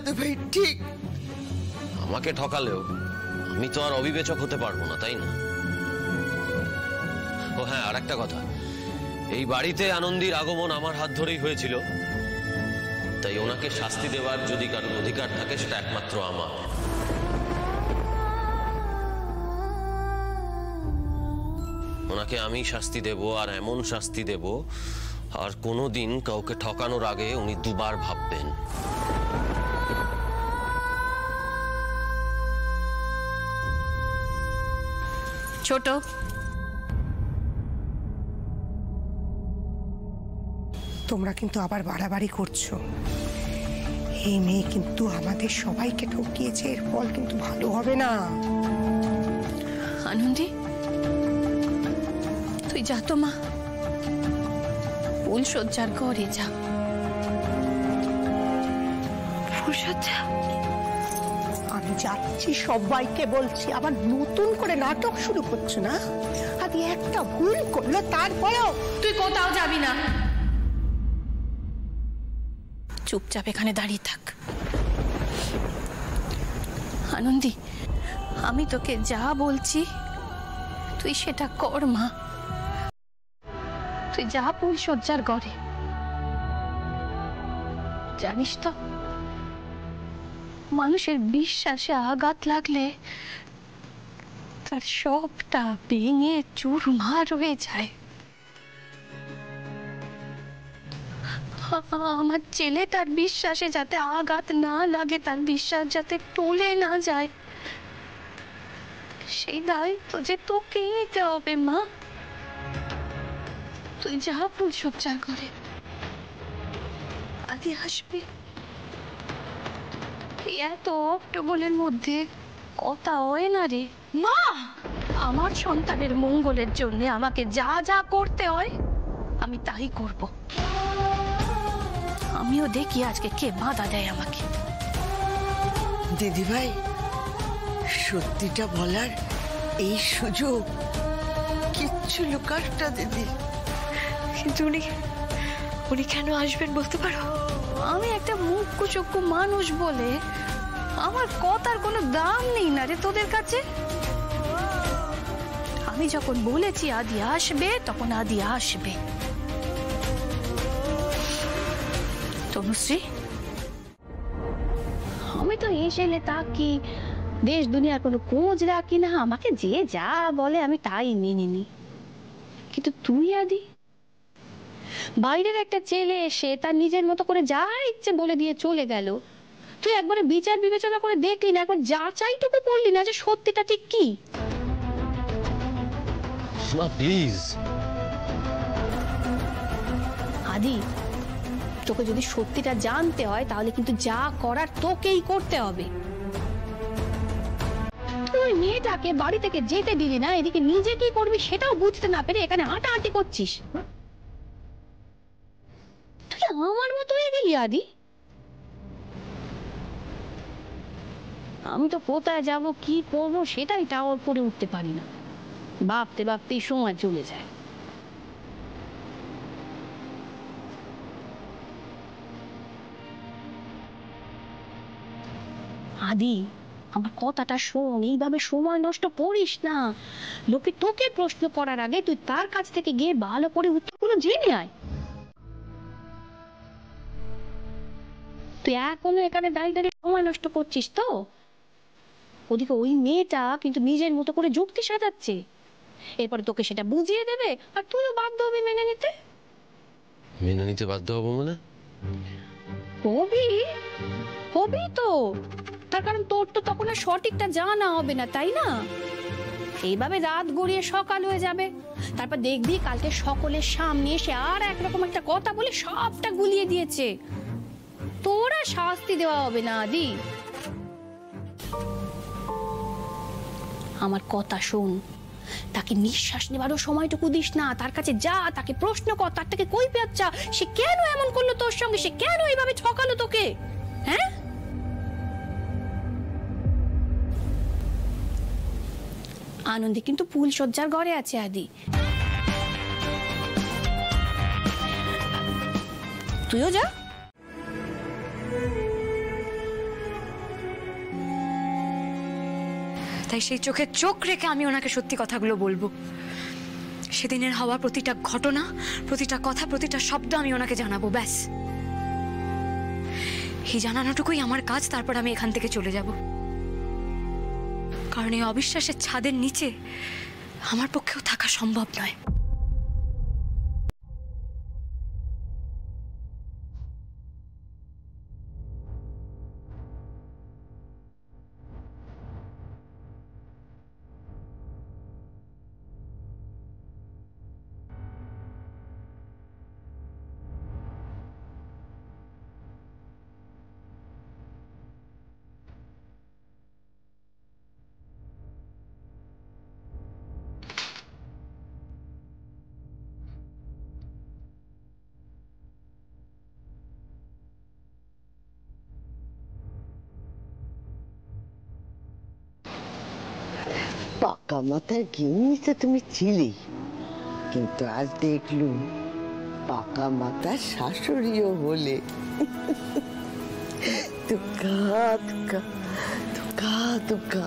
দাদু ভাই ঠিক। আমাকে ঠকালেও আমি তো আর অবিবেচক হতে পারবো না, তাই না? ও হ্যাঁ, আর একটা কথা, এই বাড়িতে আনন্দীর আগমন আমার হাত ধরেই হয়েছিল, তাই ওনাকে শাস্তি দেওয়ার যদি কারোর অধিকার থাকে সেটা একমাত্র আমার। ওনাকে আমি শাস্তি দেব, আর এমন শাস্তি দেব আর কোনোদিন কাউকে ঠকানোর আগে উনি দুবার ভাববেন। ছোট, তোমরা কিন্তু আবার বাড়াবাড়ি করছো। এই মেয়ে কিন্তু আমাদের সবাইকে ঠকিয়েছে, এর ফল কিন্তু ভালো হবে না। আনন্দী, তুই যা তো মা, ফুলসজ্জার ঘরে যা। ফুলসজ্জা? আমি যাচ্ছি, সবাইকে বলছি। আবার নতুন করে নাটক শুরু করছো না? আদি একটা ভুল করলো তারপরেও তুই কোথাও যাবি না, চুপচাপ এখানে দাঁড়িয়ে থাক। আনন্দী, আমি তোকে যা বলছি তুই সেটা কর মা। তুই যা ফুলসজ্জার ঘরে। জানিস তো, মানুষের বিশ্বাসে আঘাত লাগলে তার সবটা ভেঙে চুরমার হয়ে যায়। আমার ছেলে তার বিশ্বাসে যাতে আঘাত না লাগে, তার বিশ্বাস যাতে টলে না যায়, সেই দায়িত্ব যে তোকে নিতে হবে মা। তুই যা ফুলসজ্জার ঘরে, আদি আসবে। এত অক্টোবরের মধ্যে কথা হয় না রে মা। আমার সন্তানের মঙ্গলের জন্য আমাকে যা যা করতে হয় আমি তাই করব। আমিও দেখি আজকে কে বাধা দেয় আমাকে। দিদি ভাই, সত্যিটা বলার এই সুযোগ, কিচ্ছু লুকাসটা দিদি। কিন্তু উনি কেন আসবেন বলতে পারো? আমি একটা মুখ্য চক্ষু মানুষ বলে আমার কথার কোনো দাম নেই না রে তোদের কাছে। আমি যখন বলেছি আদি আসবে, তখন আদি আসবে। তনুশ্রী, আমি তো এসেলে তাকি দেশ দুনিয়ার কোনো খোঁজ রাখি না, আমাকে যে যা বলে আমি তাই মেনে নিই। কিন্তু তুই আদি, বাইরের একটা ছেলে এসে তার নিজের মতো করে যা ইচ্ছে বলে দিয়ে চলে গেল, তুই একবারে বিচার বিবেচনা করে দেখলি না, একবার যাচাইটুকু করলি না যে সত্যিটা ঠিক কি? প্লিজ আদি, তোকে যদি সত্যিটা জানতে হয় তাহলে কিন্তু যা করার তোকেই করতে হবে। তুই মেয়েটাকে বাড়ি থেকে যেতে দিলি না, এদিকে নিজে কি করবি সেটাও বুঝতে না পেরে এখানে হাঁটাহাঁটি করছিস। তুই আমার মতো হয়ে গেলি আদি। আমি তো কোথায় যাব, কি করবো সেটাই টাওয়ার করে উঠতে পারি না। ভাবতে ভাবতেই সময় চলে যায়। আদি, আমার কথাটা শোন, এইভাবে সময় নষ্ট করিস না। লোকে তোকে প্রশ্ন করার আগে তুই তার কাছ থেকে গিয়ে ভালো করে উত্তরগুলো জেনে আয়। তুই এখনো এখানে দাঁড়িয়ে দাঁড়িয়ে সময় নষ্ট করছিস তো। ওদিকে ওই মেয়েটা কিন্তু নিজের মতো করে যুক্তি সাজাচ্ছে, এরপরে তোকে সেটা বুঝিয়ে দেবে আর তুইও বাধ্য হবি মেনে নিতে। মেনে নিতে বাধ্য হবো মানে? হবি তো, তার কারণ তোর তো তখন আর সঠিকটা জানা হবে না, তাই না? এইভাবে রাত গড়িয়ে সকাল হয়ে যাবে, তারপর দেখবি কালকে সকলের সামনে এসে আর একরকম একটা কথা বলে সবটা গুলিয়ে দিয়েছে। তোরা শাস্তি দেওয়া হবে না আদি। আমার কথা শোন, তাকে নিঃশ্বাস নেবারও সময়টুকু দিস না। তার কাছে যা, তাকে প্রশ্ন কর, তার থেকে কই পেঁচা, সে কেন এমন করলো তোর সঙ্গে, সে কেন এইভাবে ঠকালো তোকে। হ্যাঁ, আনন্দী কিন্তু ফুলসজ্জার ঘরে আছে আদি, তুইও যা। তাই সেই চোখে চোখ রেখে আমি ওনাকে সত্যি কথাগুলো বলবো। সেদিনের হওয়া প্রতিটা ঘটনা, প্রতিটা কথা, প্রতিটা শব্দ আমি ওনাকে জানাবো, ব্যাস। এই জানানোটুকুই আমার কাজ। তারপর আমি এখান থেকে চলে যাব, কারণ এই অবিশ্বাসের ছাদের নিচে আমার পক্ষেও থাকা সম্ভব নয়। পাকা মাথার গিন্নি তো তুমি ছিলি, কিন্তু আজ দেখলুম পাকা মাথার শাশুড়িও হলে। দুঃখা দুঃখা দুঃখা দুঃখা।